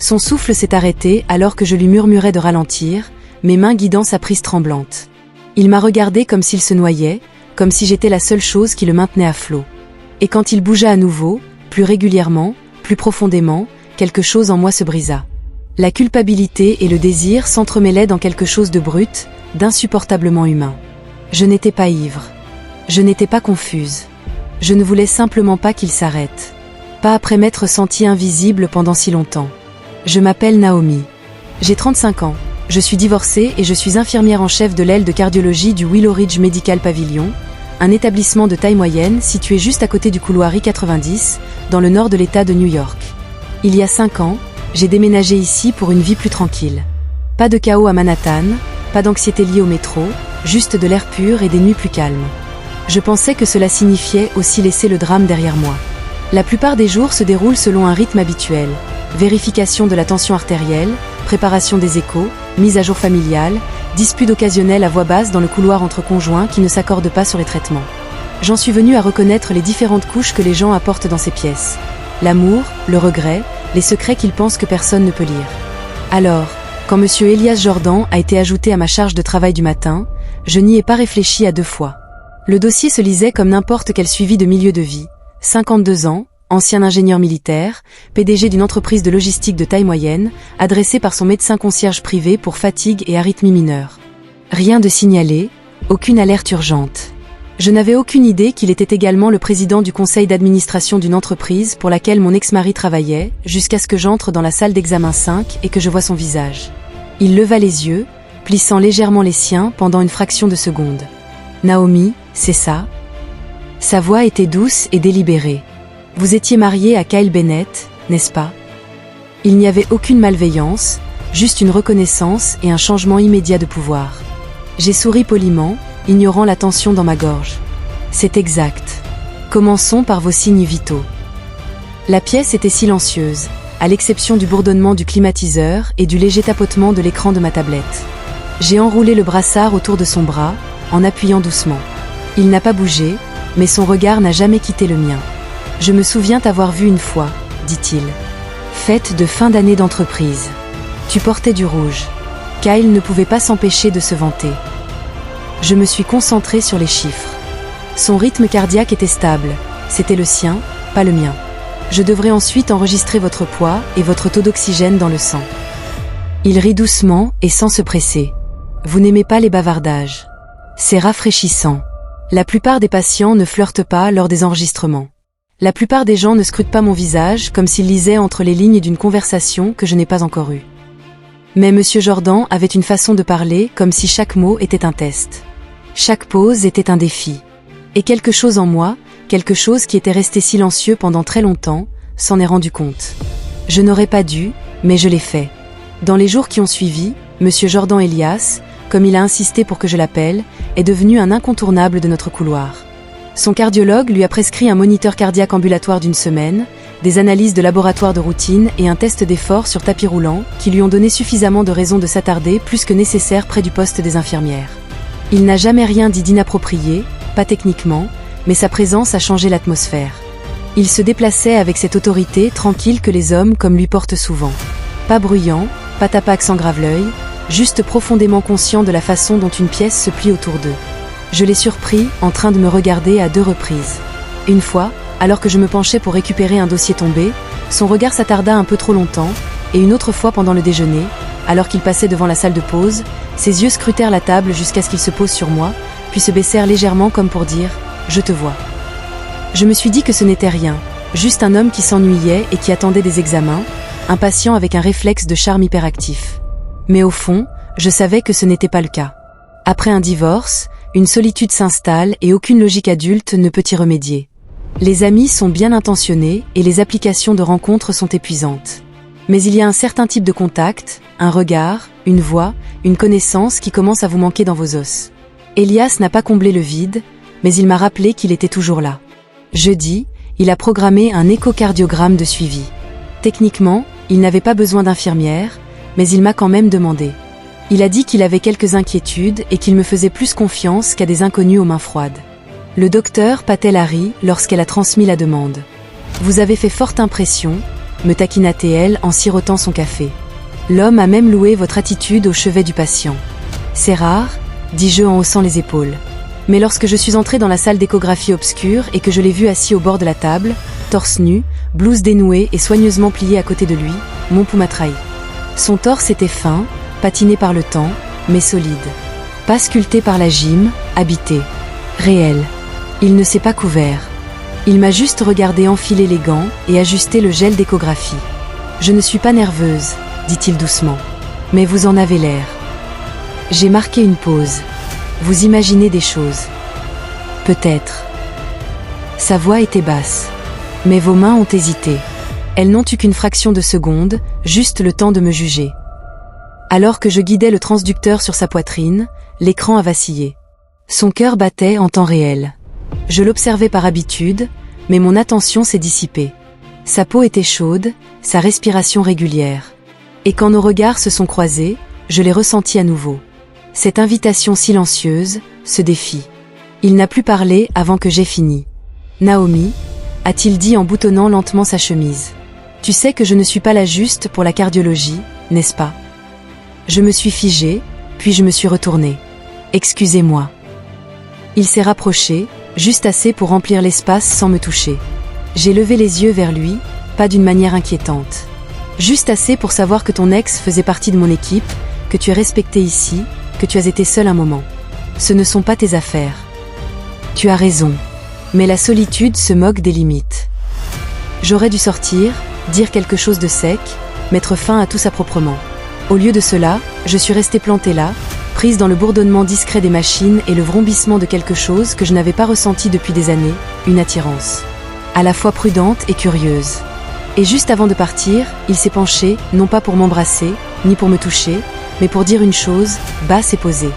Son souffle s'est arrêté alors que je lui murmurais de ralentir, mes mains guidant sa prise tremblante. Il m'a regardé comme s'il se noyait, comme si j'étais la seule chose qui le maintenait à flot. Et quand il bougea à nouveau, plus régulièrement, plus profondément, quelque chose en moi se brisa. La culpabilité et le désir s'entremêlaient dans quelque chose de brut, d'insupportablement humain. Je n'étais pas ivre. Je n'étais pas confuse. Je ne voulais simplement pas qu'il s'arrête. Pas après m'être sentie invisible pendant si longtemps. Je m'appelle Naomi. J'ai 35 ans. Je suis divorcée et je suis infirmière en chef de l'aile de cardiologie du Willow Ridge Medical Pavilion, un établissement de taille moyenne situé juste à côté du couloir I-90, dans le nord de l'État de New York. Il y a 5 ans, j'ai déménagé ici pour une vie plus tranquille. Pas de chaos à Manhattan, pas d'anxiété liée au métro, juste de l'air pur et des nuits plus calmes. Je pensais que cela signifiait aussi laisser le drame derrière moi. La plupart des jours se déroulent selon un rythme habituel. Vérification de la tension artérielle, préparation des échos, mise à jour familiale, disputes occasionnelles à voix basse dans le couloir entre conjoints qui ne s'accordent pas sur les traitements. J'en suis venue à reconnaître les différentes couches que les gens apportent dans ces pièces. L'amour, le regret, les secrets qu'ils pensent que personne ne peut lire. Alors, quand M. Elias Jordan a été ajouté à ma charge de travail du matin, je n'y ai pas réfléchi à 2 fois. Le dossier se lisait comme n'importe quel suivi de milieu de vie. 52 ans, ancien ingénieur militaire, PDG d'une entreprise de logistique de taille moyenne, adressé par son médecin concierge privé pour fatigue et arythmie mineure. Rien de signalé, aucune alerte urgente. Je n'avais aucune idée qu'il était également le président du conseil d'administration d'une entreprise pour laquelle mon ex-mari travaillait, jusqu'à ce que j'entre dans la salle d'examen 5 et que je vois son visage. Il leva les yeux, plissant légèrement les siens pendant une fraction de seconde. « Naomi, c'est ça ?» Sa voix était douce et délibérée. « Vous étiez mariée à Kyle Bennett, n'est-ce pas ?» Il n'y avait aucune malveillance, juste une reconnaissance et un changement immédiat de pouvoir. J'ai souri poliment, ignorant la tension dans ma gorge. « C'est exact. Commençons par vos signes vitaux. » La pièce était silencieuse, à l'exception du bourdonnement du climatiseur et du léger tapotement de l'écran de ma tablette. J'ai enroulé le brassard autour de son bras, en appuyant doucement. Il n'a pas bougé, mais son regard n'a jamais quitté le mien. « Je me souviens t'avoir vu une fois, dit-il. Fête de fin d'année d'entreprise. Tu portais du rouge. » Kyle ne pouvait pas s'empêcher de se vanter. Je me suis concentrée sur les chiffres. Son rythme cardiaque était stable. C'était le sien, pas le mien. Je devrais ensuite enregistrer votre poids et votre taux d'oxygène dans le sang. Il rit doucement et sans se presser. Vous n'aimez pas les bavardages. C'est rafraîchissant. La plupart des patients ne flirtent pas lors des enregistrements. La plupart des gens ne scrutent pas mon visage comme s'ils lisaient entre les lignes d'une conversation que je n'ai pas encore eue. Mais M. Jordan avait une façon de parler comme si chaque mot était un test. Chaque pause était un défi. Et quelque chose en moi, quelque chose qui était resté silencieux pendant très longtemps, s'en est rendu compte. Je n'aurais pas dû, mais je l'ai fait. Dans les jours qui ont suivi, M. Jordan Elias, comme il a insisté pour que je l'appelle, est devenu un incontournable de notre couloir. Son cardiologue lui a prescrit un moniteur cardiaque ambulatoire d'1 semaine, des analyses de laboratoire de routine et un test d'effort sur tapis roulant qui lui ont donné suffisamment de raisons de s'attarder plus que nécessaire près du poste des infirmières. Il n'a jamais rien dit d'inapproprié, pas techniquement, mais sa présence a changé l'atmosphère. Il se déplaçait avec cette autorité tranquille que les hommes comme lui portent souvent. Pas bruyant, pas tapac sans grave-l'œil, juste profondément conscient de la façon dont une pièce se plie autour d'eux. Je l'ai surpris en train de me regarder à 2 reprises. Une fois, alors que je me penchais pour récupérer un dossier tombé, son regard s'attarda un peu trop longtemps, et une autre fois pendant le déjeuner, alors qu'il passait devant la salle de pause, ses yeux scrutèrent la table jusqu'à ce qu'il se pose sur moi, puis se baissèrent légèrement comme pour dire « Je te vois ». Je me suis dit que ce n'était rien, juste un homme qui s'ennuyait et qui attendait des examens, un patient avec un réflexe de charme hyperactif. Mais au fond, je savais que ce n'était pas le cas. Après un divorce, une solitude s'installe et aucune logique adulte ne peut y remédier. Les amis sont bien intentionnés et les applications de rencontres sont épuisantes. Mais il y a un certain type de contact, un regard, une voix, une connaissance qui commence à vous manquer dans vos os. Elias n'a pas comblé le vide, mais il m'a rappelé qu'il était toujours là. Jeudi, il a programmé un échocardiogramme de suivi. Techniquement, il n'avait pas besoin d'infirmière, mais il m'a quand même demandé. Il a dit qu'il avait quelques inquiétudes et qu'il me faisait plus confiance qu'à des inconnus aux mains froides. Le docteur Patel a ri lorsqu'elle a transmis la demande. « Vous avez fait forte impression, me taquina-t-elle en sirotant son café. L'homme a même loué votre attitude au chevet du patient. C'est rare, dis-je en haussant les épaules. Mais lorsque je suis entrée dans la salle d'échographie obscure et que je l'ai vu assis au bord de la table, torse nu, blouse dénouée et soigneusement pliée à côté de lui, mon pouls m'a trahi. Son torse était fin, patiné par le temps, mais solide. Pas sculpté par la gym, habité. Réel. Il ne s'est pas couvert. Il m'a juste regardé enfiler les gants et ajuster le gel d'échographie. Je ne suis pas nerveuse, dit-il doucement. Mais vous en avez l'air. J'ai marqué une pause. Vous imaginez des choses. Peut-être. Sa voix était basse. Mais vos mains ont hésité. Elles n'ont eu qu'une fraction de seconde, juste le temps de me juger. Alors que je guidais le transducteur sur sa poitrine, l'écran a vacillé. Son cœur battait en temps réel. Je l'observais par habitude, mais mon attention s'est dissipée. Sa peau était chaude, sa respiration régulière. Et quand nos regards se sont croisés, je l'ai ressenti à nouveau. Cette invitation silencieuse, ce défi. Il n'a plus parlé avant que j'aie fini. Naomi, a-t-il dit en boutonnant lentement sa chemise. Tu sais que je ne suis pas la juste pour la cardiologie, n'est-ce pas? Je me suis figée, puis je me suis retournée. Excusez-moi. Il s'est rapproché, juste assez pour remplir l'espace sans me toucher. J'ai levé les yeux vers lui, pas d'une manière inquiétante. Juste assez pour savoir que ton ex faisait partie de mon équipe, que tu es respecté ici, que tu as été seul un moment. Ce ne sont pas tes affaires. Tu as raison. Mais la solitude se moque des limites. J'aurais dû sortir, dire quelque chose de sec, mettre fin à tout ça proprement. Au lieu de cela, je suis restée plantée là, prise dans le bourdonnement discret des machines et le vrombissement de quelque chose que je n'avais pas ressenti depuis des années, une attirance. À la fois prudente et curieuse. Et juste avant de partir, il s'est penché, non pas pour m'embrasser, ni pour me toucher, mais pour dire une chose, basse et posée.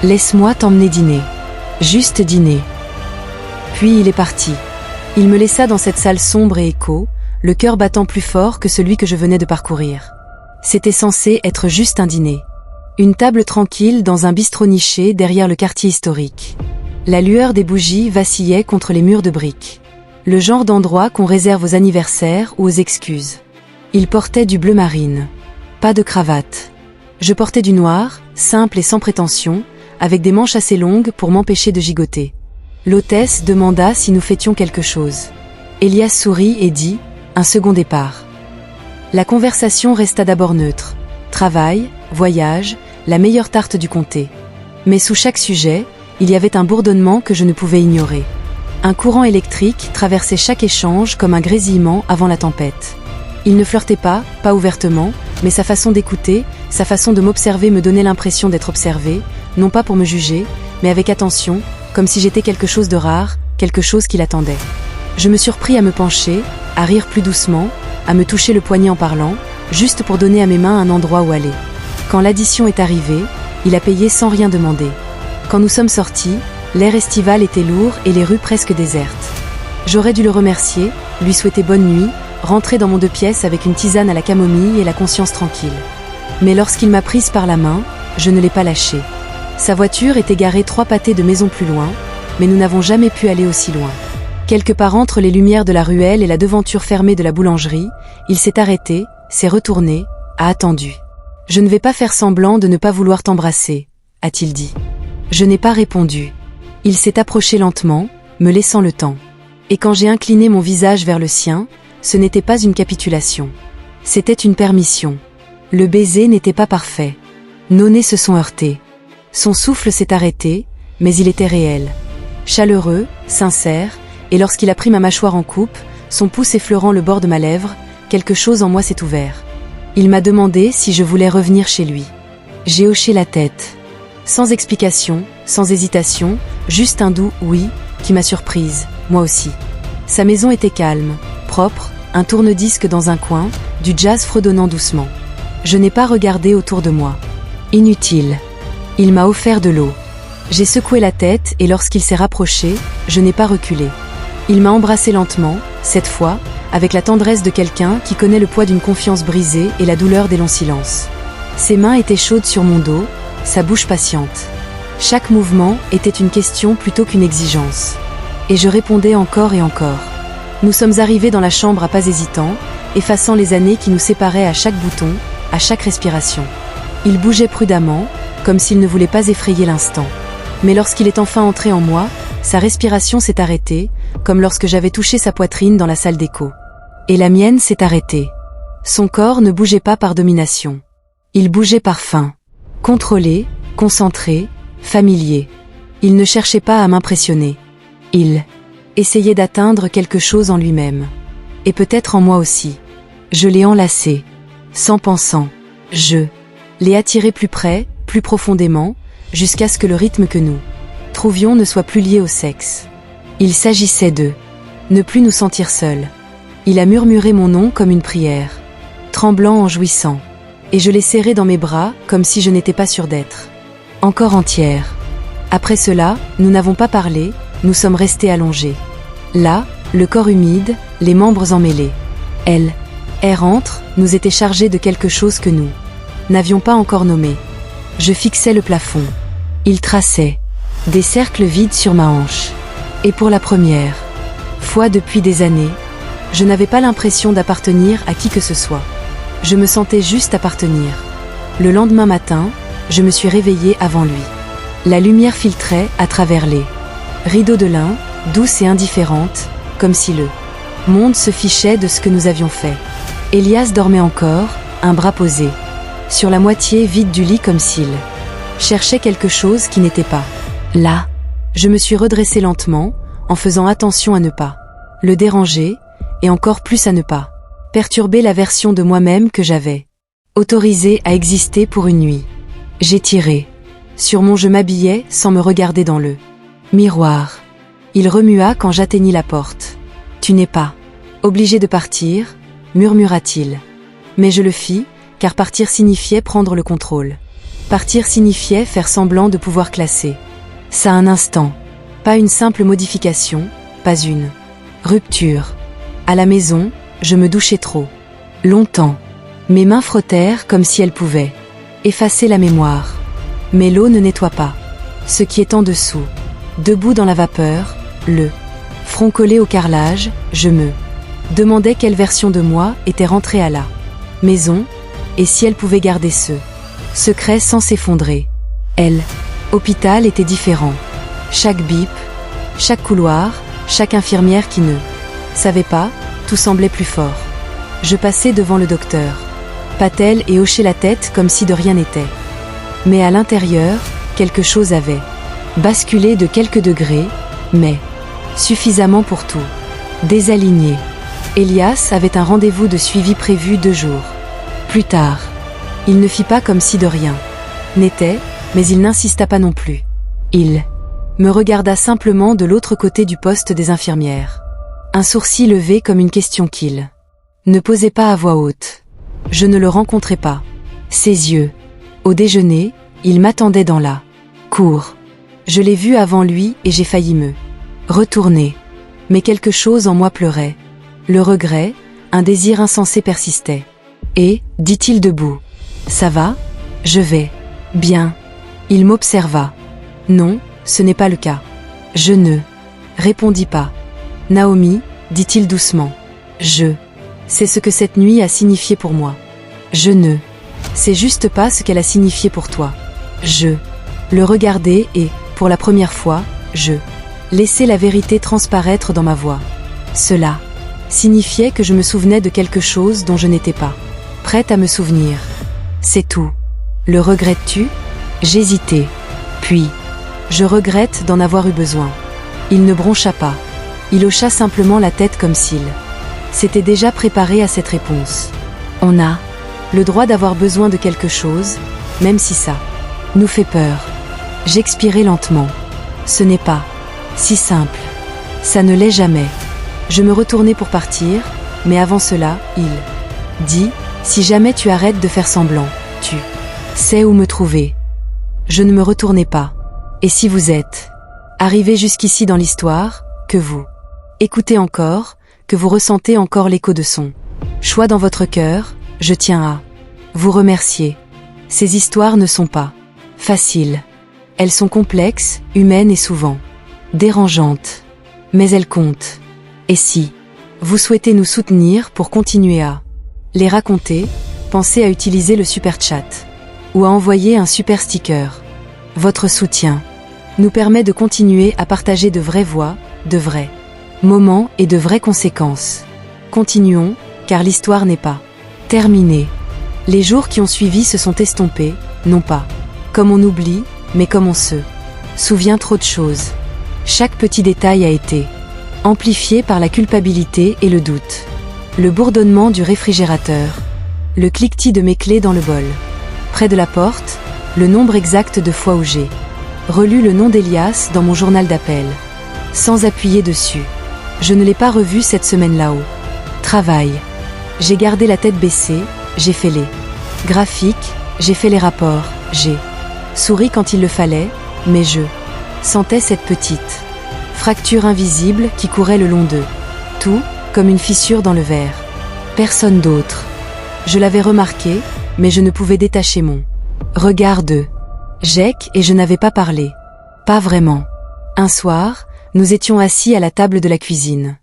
Laisse-moi t'emmener dîner. Juste dîner. Puis il est parti. Il me laissa dans cette salle sombre et écho, le cœur battant plus fort que celui que je venais de parcourir. C'était censé être juste un dîner. Une table tranquille dans un bistrot niché derrière le quartier historique. La lueur des bougies vacillait contre les murs de briques. Le genre d'endroit qu'on réserve aux anniversaires ou aux excuses. Il portait du bleu marine. Pas de cravate. Je portais du noir, simple et sans prétention, avec des manches assez longues pour m'empêcher de gigoter. L'hôtesse demanda si nous fêtions quelque chose. Elias sourit et dit « Un second départ ». La conversation resta d'abord neutre. Travail, voyage, la meilleure tarte du comté. Mais sous chaque sujet, il y avait un bourdonnement que je ne pouvais ignorer. Un courant électrique traversait chaque échange comme un grésillement avant la tempête. Il ne flirtait pas ouvertement, mais sa façon d'écouter, sa façon de m'observer me donnait l'impression d'être observé, non pas pour me juger, mais avec attention, comme si j'étais quelque chose de rare, quelque chose qu'il attendait. Je me surpris à me pencher, à rire plus doucement, à me toucher le poignet en parlant, juste pour donner à mes mains un endroit où aller. Quand l'addition est arrivée, il a payé sans rien demander. Quand nous sommes sortis, l'air estival était lourd et les rues presque désertes. J'aurais dû le remercier, lui souhaiter bonne nuit, rentrer dans mon 2 pièces avec une tisane à la camomille et la conscience tranquille. Mais lorsqu'il m'a prise par la main, je ne l'ai pas lâché. Sa voiture était garée 3 pâtés de maisons plus loin, mais nous n'avons jamais pu aller aussi loin. Quelque part entre les lumières de la ruelle et la devanture fermée de la boulangerie, il s'est arrêté, s'est retourné, a attendu. « Je ne vais pas faire semblant de ne pas vouloir t'embrasser », a-t-il dit. Je n'ai pas répondu. Il s'est approché lentement, me laissant le temps. Et quand j'ai incliné mon visage vers le sien, ce n'était pas une capitulation. C'était une permission. Le baiser n'était pas parfait. Nos nez se sont heurtés. Son souffle s'est arrêté, mais il était réel. Chaleureux, sincère, et lorsqu'il a pris ma mâchoire en coupe, son pouce effleurant le bord de ma lèvre, quelque chose en moi s'est ouvert. Il m'a demandé si je voulais revenir chez lui. J'ai hoché la tête. Sans explication, sans hésitation, juste un doux « oui » qui m'a surprise, moi aussi. Sa maison était calme, propre, un tourne-disque dans un coin, du jazz fredonnant doucement. Je n'ai pas regardé autour de moi. Inutile. Il m'a offert de l'eau. J'ai secoué la tête et lorsqu'il s'est rapproché, je n'ai pas reculé. Il m'a embrassé lentement, cette fois, avec la tendresse de quelqu'un qui connaît le poids d'une confiance brisée et la douleur des longs silences. Ses mains étaient chaudes sur mon dos, sa bouche patiente. Chaque mouvement était une question plutôt qu'une exigence. Et je répondais encore et encore. Nous sommes arrivés dans la chambre à pas hésitants, effaçant les années qui nous séparaient à chaque bouton, à chaque respiration. Il bougeait prudemment, comme s'il ne voulait pas effrayer l'instant. Mais lorsqu'il est enfin entré en moi, sa respiration s'est arrêtée, comme lorsque j'avais touché sa poitrine dans la salle d'écho. Et la mienne s'est arrêtée. Son corps ne bougeait pas par domination. Il bougeait par faim. Contrôlé, concentré, familier. Il ne cherchait pas à m'impressionner. Il essayait d'atteindre quelque chose en lui-même. Et peut-être en moi aussi. Je l'ai enlacé. Sans pensant. Je l'ai attiré plus près, plus profondément, jusqu'à ce que le rythme que nous trouvions ne soit plus lié au sexe. Il s'agissait de ne plus nous sentir seuls. Il a murmuré mon nom comme une prière, tremblant en jouissant. Et je l'ai serré dans mes bras comme si je n'étais pas sûre d'être encore entière. Après cela, nous n'avons pas parlé, nous sommes restés allongés. Là, le corps humide, les membres emmêlés. Elle, air entre, nous était chargé de quelque chose que nous n'avions pas encore nommé. Je fixais le plafond. Il traçait des cercles vides sur ma hanche. Et pour la première fois depuis des années, je n'avais pas l'impression d'appartenir à qui que ce soit. Je me sentais juste appartenir. Le lendemain matin, je me suis réveillée avant lui. La lumière filtrait à travers les rideaux de lin, douce et indifférente, comme si le monde se fichait de ce que nous avions fait. Elias dormait encore, un bras posé sur la moitié vide du lit comme s'il cherchait quelque chose qui n'était pas là. Je me suis redressée lentement, en faisant attention à ne pas le déranger, et encore plus à ne pas perturber la version de moi-même que j'avais autorisée à exister pour une nuit. J'ai tiré sur mon je m'habillais sans me regarder dans le miroir. Il remua quand j'atteignis la porte. « Tu n'es pas obligé de partir » murmura-t-il. Mais je le fis, car partir signifiait prendre le contrôle. Partir signifiait faire semblant de pouvoir classer ça un instant. Pas une simple modification, pas une rupture. À la maison, je me douchais trop longtemps. Mes mains frottèrent comme si elles pouvaient effacer la mémoire. Mais l'eau ne nettoie pas ce qui est en dessous. Debout dans la vapeur, le front collé au carrelage, je me demandais quelle version de moi était rentrée à la maison, et si elle pouvait garder ce secret sans s'effondrer. Elle, hôpital était différent. Chaque bip, chaque couloir, chaque infirmière qui ne savait pas, tout semblait plus fort. Je passais devant le docteur Patel et hochais la tête comme si de rien n'était. Mais à l'intérieur, quelque chose avait basculé de quelques degrés, mais suffisamment pour tout désaligner. Elias avait un rendez-vous de suivi prévu 2 jours plus tard. Il ne fit pas comme si de rien n'était, mais il n'insista pas non plus. Il me regarda simplement de l'autre côté du poste des infirmières. Un sourcil levé comme une question qu'il ne posait pas à voix haute. Je ne le rencontrais pas. Ses yeux. Au déjeuner, il m'attendait dans la cour. Je l'ai vu avant lui et j'ai failli me retourner. Mais quelque chose en moi pleurait. Le regret, un désir insensé persistait. Et, dit-il debout, « Ça va ? Je vais. Bien. » Il m'observa. « Non, ce n'est pas le cas. » Je ne répondis pas. « Naomi, dit-il doucement, je sais ce que cette nuit a signifié pour moi. Je ne sais juste pas ce qu'elle a signifié pour toi. » Je le regardai et, pour la première fois, je laissai la vérité transparaître dans ma voix. Cela signifiait que je me souvenais de quelque chose dont je n'étais pas prête à me souvenir. C'est tout. Le regrettes-tu ? J'hésitai. Puis, je regrette d'en avoir eu besoin. Il ne broncha pas. Il hocha simplement la tête comme s'il s'était déjà préparé à cette réponse. On a le droit d'avoir besoin de quelque chose, même si ça nous fait peur. J'expirai lentement. Ce n'est pas si simple. Ça ne l'est jamais. Je me retournai pour partir, mais avant cela, il dit « Si jamais tu arrêtes de faire semblant, tu sais où me trouver. » Je ne me retournai pas. Et si vous êtes arrivé jusqu'ici dans l'histoire, que vous écoutez encore, que vous ressentez encore l'écho de son choix dans votre cœur, je tiens à vous remercier. Ces histoires ne sont pas faciles. Elles sont complexes, humaines et souvent dérangeantes. Mais elles comptent. Et si Vous souhaitez nous soutenir pour continuer à les raconter, pensez à utiliser le super chat ou à envoyer un super sticker. Votre soutien nous permet de continuer à partager de vraies voix, de vrais moments et de vraies conséquences. Continuons, car l'histoire n'est pas terminée. Les jours qui ont suivi se sont estompés, non pas comme on oublie, mais comme on se souvient trop de choses. Chaque petit détail a été amplifié par la culpabilité et le doute. Le bourdonnement du réfrigérateur, le cliquetis de mes clés dans le bol. Près de la porte, le nombre exact de fois où j'ai relu le nom d'Elias dans mon journal d'appel. Sans appuyer dessus. Je ne l'ai pas revu cette semaine-là au travail. J'ai gardé la tête baissée, j'ai fait les graphiques, j'ai fait les rapports, j'ai souri quand il le fallait, mais je sentais cette petite fracture invisible qui courait le long d'eux. Tout, comme une fissure dans le verre. Personne d'autre. Je l'avais remarqué, mais je ne pouvais détacher mon regard d'eux. Jake et je n'avais pas parlé. Pas vraiment. Un soir, nous étions assis à la table de la cuisine.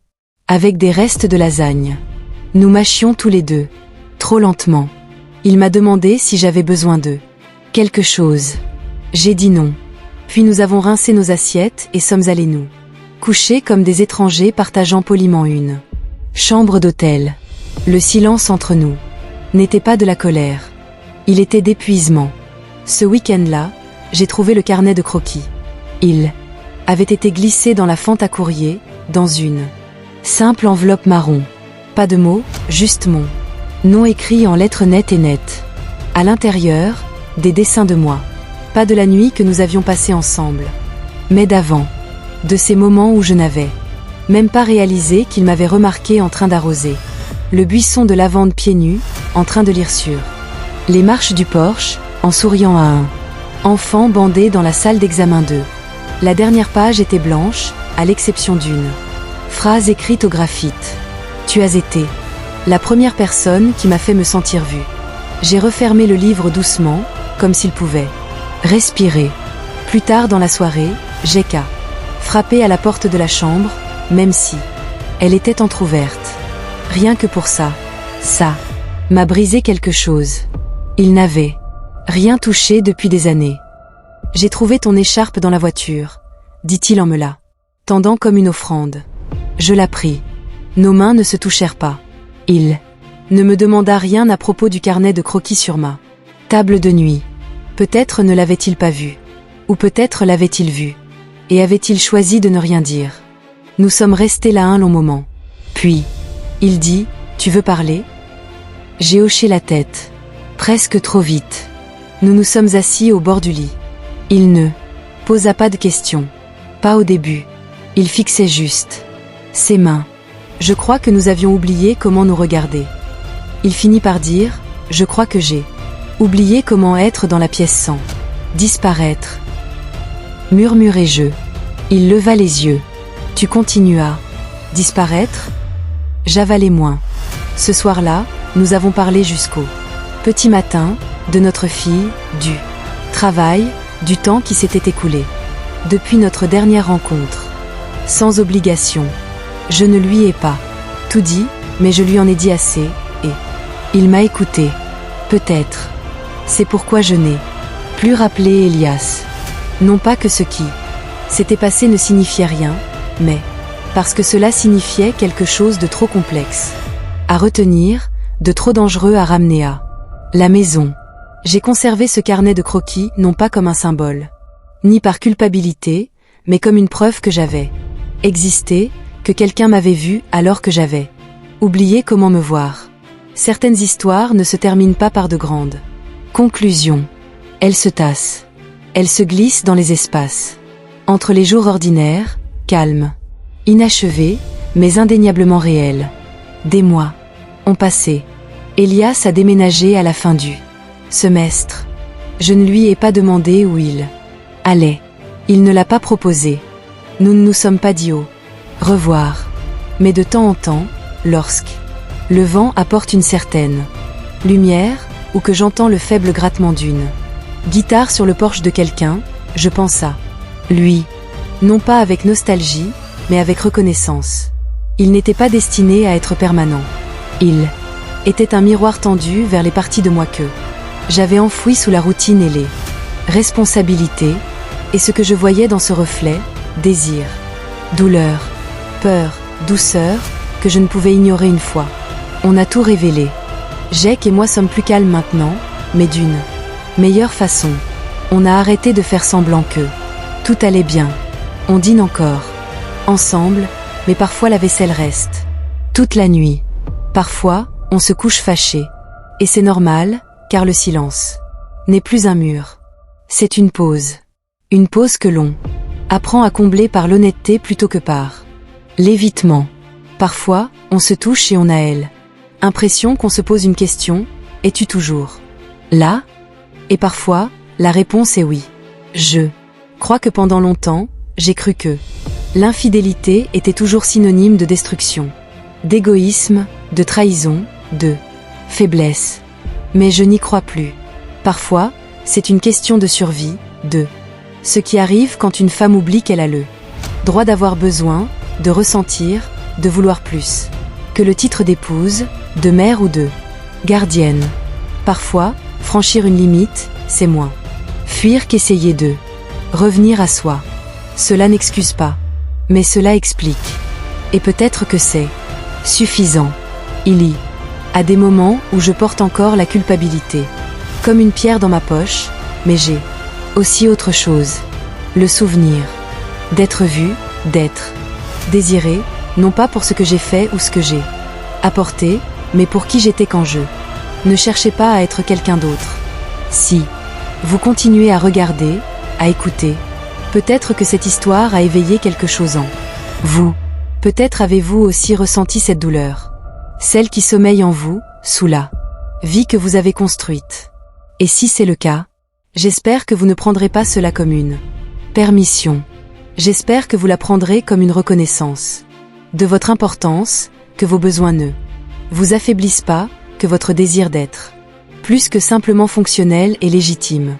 Avec des restes de lasagne. Nous mâchions tous les deux. Trop lentement. Il m'a demandé si j'avais besoin de quelque chose. J'ai dit non. Puis nous avons rincé nos assiettes et sommes allés nous coucher comme des étrangers partageant poliment une chambre d'hôtel. Le silence entre nous n'était pas de la colère. Il était d'épuisement. Ce week-end-là, j'ai trouvé le carnet de croquis. Il avait été glissé dans la fente à courrier, dans une simple enveloppe marron. Pas de mots, juste mon nom écrit en lettres nettes et nettes. À l'intérieur, des dessins de moi. Pas de la nuit que nous avions passée ensemble, mais d'avant. De ces moments où je n'avais même pas réalisé qu'il m'avait remarqué en train d'arroser le buisson de lavande pieds nus, en train de lire sur les marches du porche, en souriant à un enfant bandé dans la salle d'examen 2. La dernière page était blanche, à l'exception d'une phrase écrite au graphite. Tu as été la première personne qui m'a fait me sentir vue. J'ai refermé le livre doucement, comme s'il pouvait respirer. Plus tard dans la soirée, Jake a frappé à la porte de la chambre, même si elle était entr'ouverte. Rien que pour ça m'a brisé quelque chose. Il n'avait rien touché depuis des années. J'ai trouvé ton écharpe dans la voiture, dit-il en me la tendant comme une offrande. Je la pris. Nos mains ne se touchèrent pas. Il ne me demanda rien à propos du carnet de croquis sur ma table de nuit. Peut-être ne l'avait-il pas vu. Ou peut-être l'avait-il vu. Et avait-il choisi de ne rien dire. Nous sommes restés là un long moment. Puis, il dit, tu veux parler? J'ai hoché la tête. Presque trop vite. Nous nous sommes assis au bord du lit. Il ne posa pas de questions. Pas au début. Il fixait juste ses mains. Je crois que nous avions oublié comment nous regarder. Il finit par dire, je crois que j'ai oublié comment être dans la pièce sans disparaître. Murmurai-je. Il leva les yeux. Tu continues à disparaître? J'avalais moins. Ce soir-là, nous avons parlé jusqu'au petit matin, de notre fille, du travail, du temps qui s'était écoulé. Depuis notre dernière rencontre. Sans obligation. Je ne lui ai pas tout dit, mais je lui en ai dit assez, et il m'a écouté. Peut-être. C'est pourquoi je n'ai plus rappelé Elias. Non pas que ce qui s'était passé ne signifiait rien, mais parce que cela signifiait quelque chose de trop complexe à retenir, de trop dangereux à ramener à la maison. J'ai conservé ce carnet de croquis non pas comme un symbole, ni par culpabilité, mais comme une preuve que j'avais existé, que quelqu'un m'avait vu alors que j'avais oublié comment me voir. Certaines histoires ne se terminent pas par de grandes conclusions. Elles se tassent. Elles se glissent dans les espaces. Entre les jours ordinaires, calmes, inachevés, mais indéniablement réels. Des mois ont passé. Elias a déménagé à la fin du semestre. Je ne lui ai pas demandé où il allait. Il ne l'a pas proposé. Nous ne nous sommes pas dit au revoir. Mais de temps en temps, lorsque le vent apporte une certaine lumière, ou que j'entends le faible grattement d'une guitare sur le porche de quelqu'un, je pense à lui. Non pas avec nostalgie, mais avec reconnaissance. Il n'était pas destiné à être permanent. Il était un miroir tendu vers les parties de moi que j'avais enfouies sous la routine et les responsabilités, et ce que je voyais dans ce reflet, désir, douleur, peur, douceur, que je ne pouvais ignorer une fois. On a tout révélé. Jake et moi sommes plus calmes maintenant, mais d'une meilleure façon. On a arrêté de faire semblant que tout allait bien. On dîne encore ensemble, mais parfois la vaisselle reste toute la nuit. Parfois, on se couche fâché. Et c'est normal, car le silence n'est plus un mur. C'est une pause. Une pause que l'on apprend à combler par l'honnêteté plutôt que par l'évitement. Parfois, on se touche et on a elle. Impression qu'on se pose une question, es-tu toujours là? Et parfois, la réponse est oui. Je crois que pendant longtemps, j'ai cru que l'infidélité était toujours synonyme de destruction, d'égoïsme, de trahison, de faiblesse. Mais je n'y crois plus. Parfois, c'est une question de survie, de ce qui arrive quand une femme oublie qu'elle a le droit d'avoir besoin, de ressentir, de vouloir plus que le titre d'épouse, de mère ou de gardienne. Parfois, franchir une limite, c'est moins fuir qu'essayer de revenir à soi. Cela n'excuse pas, mais cela explique. Et peut-être que c'est suffisant. Il y a des moments où je porte encore la culpabilité, comme une pierre dans ma poche, mais j'ai aussi autre chose. Le souvenir d'être vu, d'être désiré, non pas pour ce que j'ai fait ou ce que j'ai apporté, mais pour qui j'étais quand je ne cherchais pas à être quelqu'un d'autre. Si vous continuez à regarder, à écouter, peut-être que cette histoire a éveillé quelque chose en vous. Peut-être avez-vous aussi ressenti cette douleur, celle qui sommeille en vous, sous la vie que vous avez construite. Et si c'est le cas, j'espère que vous ne prendrez pas cela comme une permission. J'espère que vous la prendrez comme une reconnaissance de votre importance, que vos besoins ne vous affaiblissent pas, que votre désir d'être plus que simplement fonctionnel et légitime.